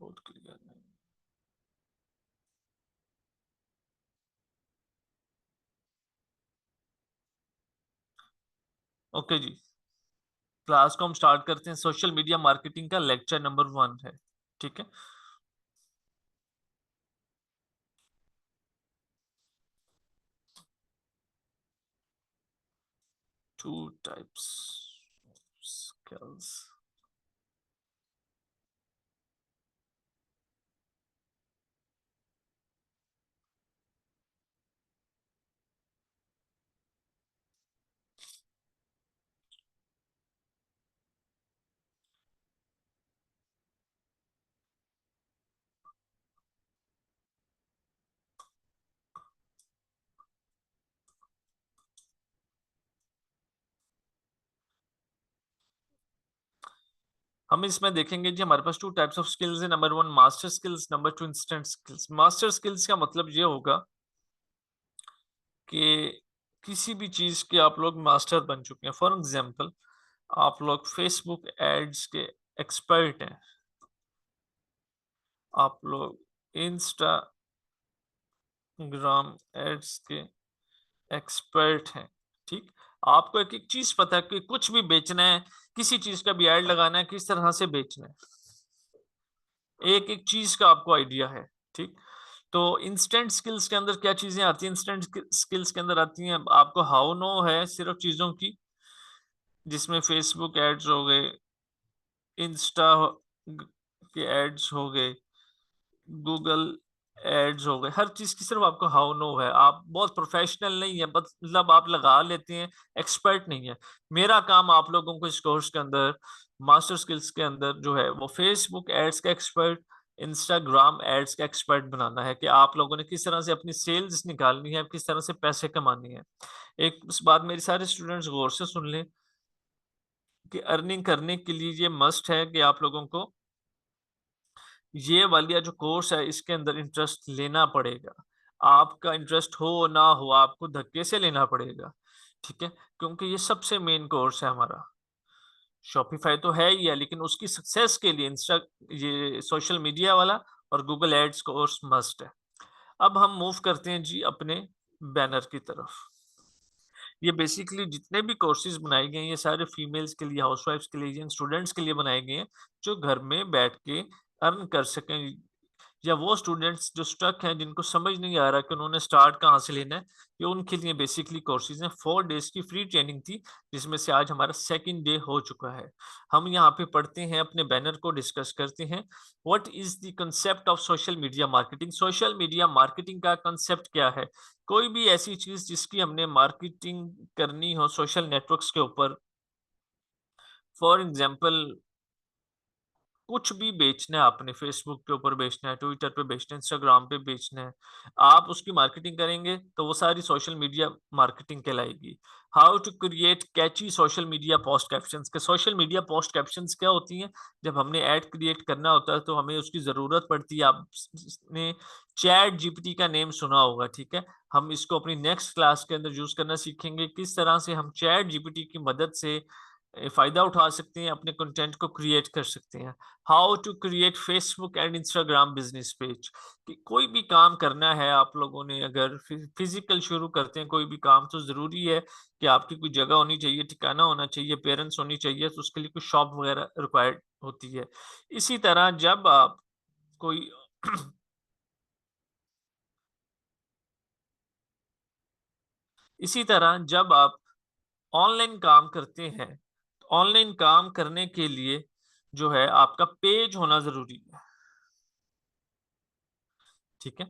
बहुत क्लियर नहीं। ओके जी, क्लास को हम स्टार्ट करते हैं। सोशल मीडिया मार्केटिंग का लेक्चर नंबर 1 है, ठीक है। Two types skills. हम इसमें देखेंगे जी, हमारे पास 2 टाइप्स ऑफ स्किल्स है। Number 1 master skills, number 2 instant skills. Master skills का मतलब ये होगा कि किसी भी चीज के आप लोग मास्टर बन चुके हैं। फॉर एग्जाम्पल, आप लोग फेसबुक एड्स के एक्सपर्ट हैं, आप लोग इंस्टाग्राम एड्स के एक्सपर्ट हैं, ठीक। आपको एक एक चीज पता है कि कुछ भी बेचना है, किसी चीज का भी ऐड लगाना है, किस तरह से बेचना है, एक एक चीज का आपको आइडिया है, ठीक। तो इंस्टेंट स्किल्स के अंदर क्या चीजें आती हैं? इंस्टेंट स्किल्स के अंदर आती हैं, आपको हाउ नो है सिर्फ चीजों की, जिसमें फेसबुक एड्स हो गए, इंस्टा के एड्स हो गए, गूगल एड्स हो गए, हर चीज की सिर्फ आपको हाउ नो है। आप बहुत प्रोफेशनल नहीं है, मतलब आप लगा लेते हैं, एक्सपर्ट नहीं है। मेरा काम आप लोगों को इस कोर्स के अंदर, मास्टर स्किल्स के अंदर जो है, वो फेसबुक एड्स का एक्सपर्ट, इंस्टाग्राम एड्स का एक्सपर्ट बनाना है, कि आप लोगों ने किस तरह से अपनी सेल्स निकालनी है, किस तरह से पैसे कमानी है। एक इस बात मेरी सारे स्टूडेंट्स गौर से सुन लें कि अर्निंग करने के लिए ये मस्ट है कि आप लोगों को ये वालिया जो कोर्स है इसके अंदर इंटरेस्ट लेना पड़ेगा। आपका इंटरेस्ट हो ना हो, आपको धक्के से लेना पड़ेगा, ठीक है। क्योंकि ये सबसे मेन कोर्स है हमारा। शॉपिफाई तो है ही है, लेकिन उसकी सक्सेस के लिए इंस्टा, ये सोशल मीडिया वाला और गूगल एड्स कोर्स मस्ट है। अब हम मूव करते हैं जी अपने बैनर की तरफ। ये बेसिकली जितने भी कोर्सेज बनाए गए हैं, ये सारे फीमेल्स के लिए, हाउसवाइफ्स के लिए, यंग स्टूडेंट्स के लिए बनाए गए हैं, जो घर में बैठ के अर्न कर सकें, या वो स्टूडेंट्स जो स्टक हैं, जिनको समझ नहीं आ रहा कि उन्होंने स्टार्ट कहाँ से लेना है, ये उनके लिए बेसिकली कोर्सेज हैं। 4 डेज की फ्री ट्रेनिंग थी, जिसमें से आज हमारा सेकंड डे हो चुका है। हम यहाँ पे पढ़ते हैं, अपने बैनर को डिस्कस करते हैं। What is the concept of social media marketing? Social media marketing का कंसेप्ट क्या है? कोई भी ऐसी चीज जिसकी हमने मार्केटिंग करनी हो सोशल नेटवर्क्स के ऊपर। फॉर एग्जाम्पल, कुछ भी बेचना है, आपने फेसबुक के ऊपर बेचना है, ट्विटर पे बेचना है, इंस्टाग्राम पे बेचना है, आप उसकी मार्केटिंग करेंगे तो वो सारी सोशल मीडिया मार्केटिंग कहलाएगी। How to create catchy social media post captions. के सोशल मीडिया पोस्ट कैप्शंस क्या होती हैं? जब हमने ऐड क्रिएट करना होता है तो हमें उसकी जरूरत पड़ती है। आपने चैट जीपीटी का नेम सुना होगा, ठीक है। हम इसको अपनी नेक्स्ट क्लास के अंदर यूज करना सीखेंगे, किस तरह से हम चैट जीपीटी की मदद से फायदा उठा सकते हैं, अपने कंटेंट को क्रिएट कर सकते हैं। How to create Facebook and Instagram business page. कि कोई भी काम करना है आप लोगों ने, अगर फिजिकल शुरू करते हैं कोई भी काम, तो जरूरी है कि आपकी कोई जगह होनी चाहिए, ठिकाना होना चाहिए, पेरेंट्स होनी चाहिए, तो उसके लिए कुछ शॉप वगैरह रिक्वायर्ड होती है। इसी तरह जब आप कोई इसी तरह जब आप ऑनलाइन काम करते हैं, तो ऑनलाइन काम करने के लिए जो है आपका पेज होना जरूरी है, ठीक है।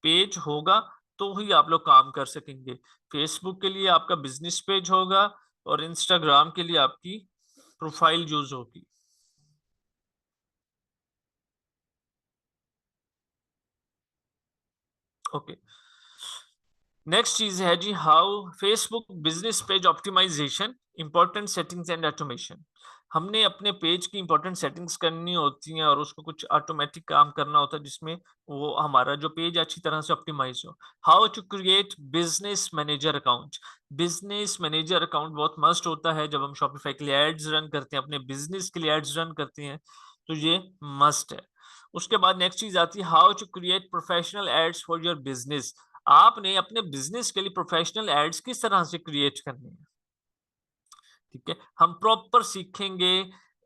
पेज होगा तो ही आप लोग काम कर सकेंगे। फेसबुक के लिए आपका बिजनेस पेज होगा, और इंस्टाग्राम के लिए आपकी प्रोफाइल यूज होगी। ओके, नेक्स्ट चीज है जी, how Facebook business page optimisation, important settings and automation. हमने अपने पेज की इंपॉर्टेंट सेटिंग्स करनी होती हैं, और उसको कुछ ऑटोमेटिक काम करना होता है, जिसमें वो हमारा जो पेज अच्छी तरह से ऑप्टिमाइज हो। How to create business manager account. Business manager account बहुत मस्ट होता है जब हम शॉपिफाई के लिए एड्स रन करते हैं, अपने बिजनेस के लिए एड्स रन करते हैं, तो ये मस्ट है। उसके बाद नेक्स्ट चीज आती है how to create professional ads for your business. आपने अपने बिजनेस के लिए प्रोफेशनल एड्स किस तरह से क्रिएट करनी है, ठीक है। हम प्रॉपर सीखेंगे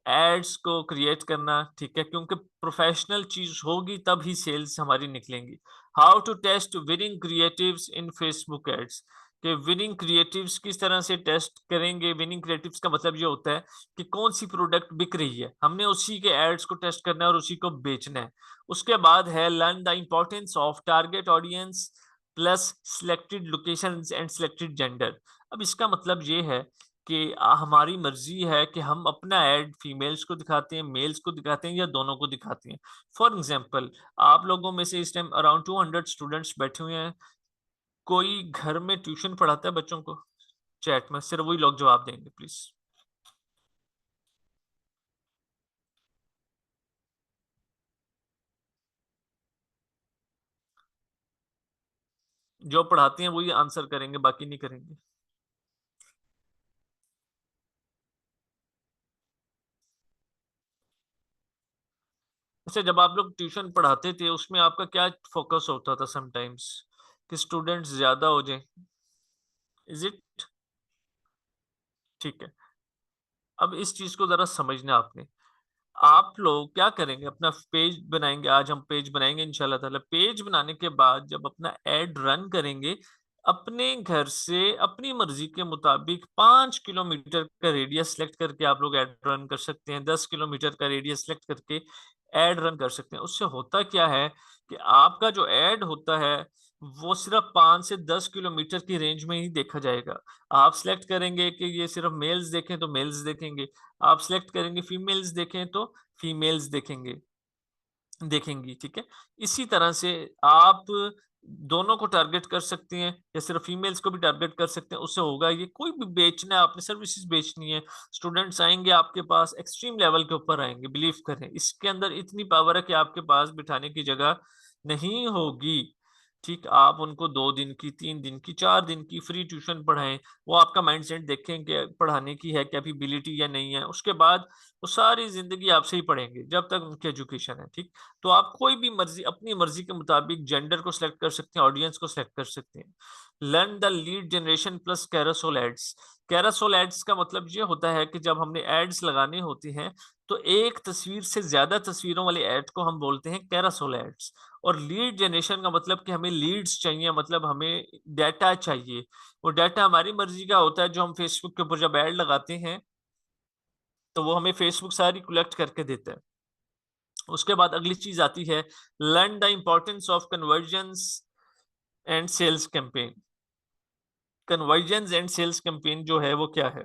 एड्स को क्रिएट करना, ठीक है, क्योंकि प्रोफेशनल चीज होगी तब ही सेल्स हमारी निकलेंगी। How to test winning creatives in Facebook ads, कि विनिंग क्रिएटिव्स किस तरह से टेस्ट करेंगे। विनिंग क्रिएटिव्स का मतलब ये होता है कि कौन सी प्रोडक्ट बिक रही है, हमने उसी के एड्स को टेस्ट करना है और उसी को बेचना है। उसके बाद है learn the importance of target audience plus selected locations and selected gender. अब इसका मतलब ये है कि हमारी मर्जी है कि हम अपना ऐड फीमेल्स को दिखाते हैं, मेल्स को दिखाते हैं, या दोनों को दिखाते हैं। फॉर एग्जांपल, आप लोगों में से इस टाइम अराउंड 200 स्टूडेंट्स बैठे हुए हैं, कोई घर में ट्यूशन पढ़ाता है बच्चों को? चैट में सिर्फ वही लोग जवाब देंगे प्लीज। जो पढ़ाते हैं वही आंसर करेंगे, बाकी नहीं करेंगे। अच्छा, जब आप लोग ट्यूशन पढ़ाते थे उसमें आपका क्या फोकस होता था समटाइम्स, कि स्टूडेंट्स ज्यादा हो जाए? Is it? ठीक है। अब इस चीज को जरा समझना आपने। आप लोग क्या करेंगे, अपना पेज बनाएंगे, आज हम पेज बनाएंगे इंशाल्लाह ताला। पेज बनाने के बाद जब अपना एड रन करेंगे, अपने घर से अपनी मर्जी के मुताबिक 5 किलोमीटर का रेडियस सेलेक्ट करके आप लोग एड रन कर सकते हैं, 10 किलोमीटर का रेडियस सेलेक्ट करके एड रन कर सकते हैं। उससे होता क्या है कि आपका जो एड होता है वो सिर्फ 5 से 10 किलोमीटर की रेंज में ही देखा जाएगा। आप सिलेक्ट करेंगे कि ये सिर्फ मेल्स देखें तो मेल्स देखेंगे, आप सिलेक्ट करेंगे फीमेल्स देखें तो फीमेल्स देखेंगे, देखेंगी, ठीक है। इसी तरह से आप दोनों को टारगेट कर सकते हैं या सिर्फ फीमेल्स को भी टारगेट कर सकते हैं। उससे होगा ये, कोई भी बेचना है, आपने सर्विसेज बेचनी है, स्टूडेंट्स आएंगे आपके पास, एक्सट्रीम लेवल के ऊपर आएंगे, बिलीव करें इसके अंदर इतनी पावर है कि आपके पास बिठाने की जगह नहीं होगी। ठीक, आप उनको 2 दिन की, 3 दिन की, 4 दिन की फ्री ट्यूशन पढ़ाएं, वो आपका माइंडसेट देखें कि पढ़ाने की है कैपेबिलिटी या नहीं है। उसके बाद वो सारी जिंदगी आपसे ही पढ़ेंगे जब तक उनकी एजुकेशन है, ठीक। तो आप कोई भी मर्जी, अपनी मर्जी के मुताबिक जेंडर को सिलेक्ट कर सकते हैं, ऑडियंस को सिलेक्ट कर सकते हैं। Learn the lead generation plus carousel ads. Carousel ads का मतलब ये होता है कि जब हमने एड्स लगाने होते हैं तो एक तस्वीर से ज्यादा तस्वीरों वाले एड को हम बोलते हैं कैरासोल एड्स। और लीड जनरेशन का मतलब कि हमें लीड्स चाहिए, मतलब हमें डाटा चाहिए। वो डाटा हमारी मर्जी का होता है, जो हम फेसबुक के ऊपर जब एड लगाते हैं तो वो हमें फेसबुक सारी कलेक्ट करके देता है। उसके बाद अगली चीज आती है learn the importance of conversions and sales campaign. Conversions and sales campaign जो है वो क्या है,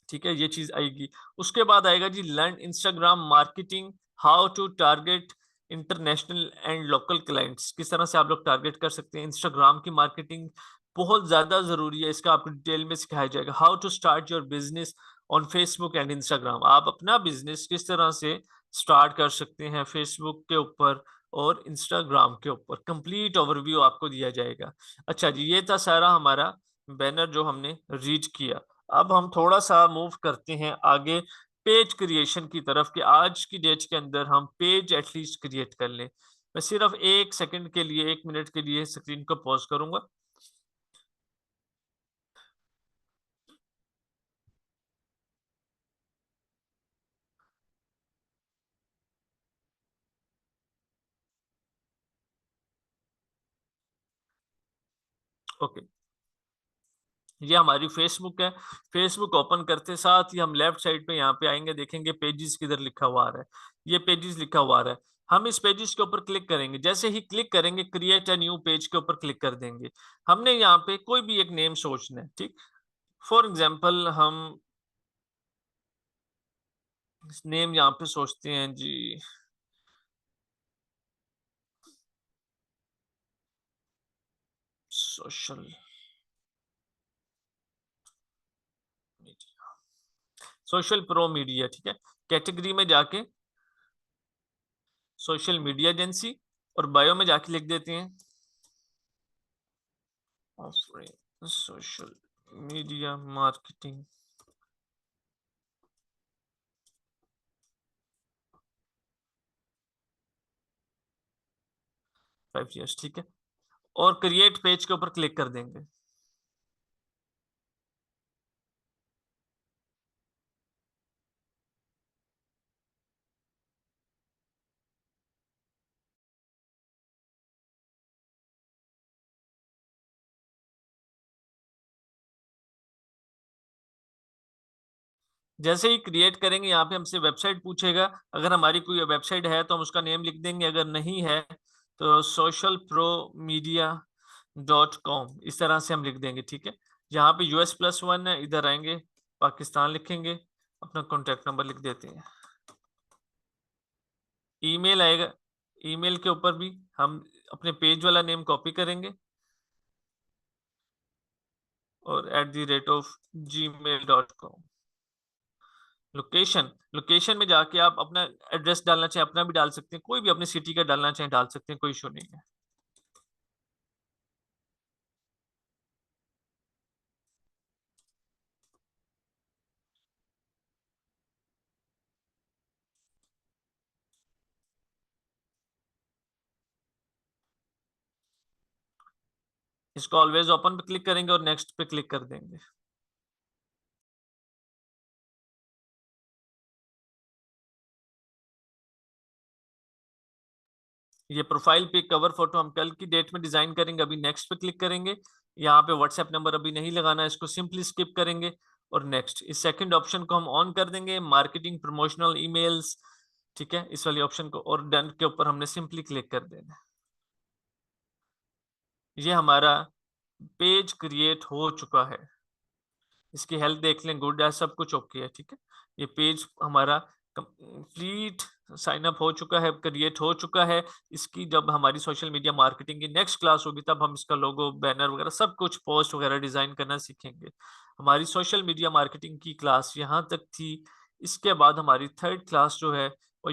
ठीक है, ये चीज आएगी। उसके बाद आएगा जी learn Instagram marketing, how to target international and local clients. किस तरह से आप लोग टारगेट कर सकते हैं इंस्टाग्राम की मार्केटिंग, बहुत ज्यादा जरूरी है, इसका आपको डिटेल में सिखाया जाएगा। How to start your business on Facebook and Instagram, आप अपना बिजनेस किस तरह से स्टार्ट कर सकते हैं फेसबुक के ऊपर और इंस्टाग्राम के ऊपर, कंप्लीट ओवरव्यू आपको दिया जाएगा। अच्छा जी, ये था सारा हमारा बैनर जो हमने रीड किया। अब हम थोड़ा सा मूव करते हैं आगे पेज क्रिएशन की तरफ, कि आज की डेट के अंदर हम पेज एटलीस्ट क्रिएट कर लें। मैं सिर्फ 1 सेकंड के लिए, 1 मिनट के लिए स्क्रीन को पॉज करूंगा। ओके, ये हमारी फेसबुक है। फेसबुक ओपन करते साथ ही हम लेफ्ट साइड पे यहाँ पे आएंगे, देखेंगे पेजेस किधर लिखा हुआ आ रहा है, ये पेजेस लिखा हुआ आ रहा है। हम इस पेजेस के ऊपर क्लिक करेंगे, जैसे ही क्लिक करेंगे क्रिएट अ न्यू पेज के ऊपर क्लिक कर देंगे। हमने यहाँ पे कोई भी एक नेम सोचना है, ठीक। फॉर एग्जाम्पल हम नेम यहाँ पे सोचते हैं जी social media, social pro media, ठीक है। कैटेगरी में जाके सोशल मीडिया एजेंसी, और बायो में जाके लिख देते हैं offering social media marketing. 5 years, ठीक है। और क्रिएट पेज के ऊपर क्लिक कर देंगे। जैसे ही क्रिएट करेंगे यहाँ पे हमसे वेबसाइट पूछेगा। अगर हमारी कोई वेबसाइट है तो हम उसका नेम लिख देंगे, अगर नहीं है तो socialpromedia.com इस तरह से हम लिख देंगे, ठीक है। यहाँ पे US+1 है, इधर आएंगे, पाकिस्तान लिखेंगे, अपना कॉन्टेक्ट नंबर लिख देते हैं। ईमेल आएगा, ईमेल के ऊपर भी हम अपने पेज वाला नेम कॉपी करेंगे और @gmail.com। लोकेशन, लोकेशन में जाके आप अपना एड्रेस डालना चाहें अपना भी डाल सकते हैं, कोई भी अपनी सिटी का डालना चाहें डाल सकते हैं, कोई इशू नहीं है। इसको ऑलवेज ओपन पे क्लिक करेंगे और नेक्स्ट पे क्लिक कर देंगे। ये प्रोफाइल पे कवर फोटो हम कल की डेट में डिजाइन करेंगे, अभी नेक्स्ट पे क्लिक करेंगे। यहाँ पे व्हाट्सएप नंबर अभी नहीं लगाना, इसको सिंपली स्किप करेंगे और नेक्स्ट, इस सेकंड ऑप्शन को हम ऑन कर देंगे, मार्केटिंग प्रमोशनल ईमेल्स, ठीक है, इस वाली ऑप्शन को, और डन के ऊपर हमने सिंपली क्लिक कर देना। ये हमारा पेज क्रिएट हो चुका है। इसकी हेल्थ देख लें, गुड है, सब कुछ ओके है, ठीक है। ये पेज हमारा कंप्लीट साइन अप हो चुका है, क्रिएट हो चुका है। इसकी जब हमारी सोशल मीडिया मार्केटिंग की नेक्स्ट क्लास होगी तब हम इसका लोगो, बैनर वगैरह सब कुछ, पोस्ट वगैरह डिजाइन करना सीखेंगे। हमारी सोशल मीडिया मार्केटिंग की क्लास यहाँ तक थी। इसके बाद हमारी थर्ड क्लास जो है वो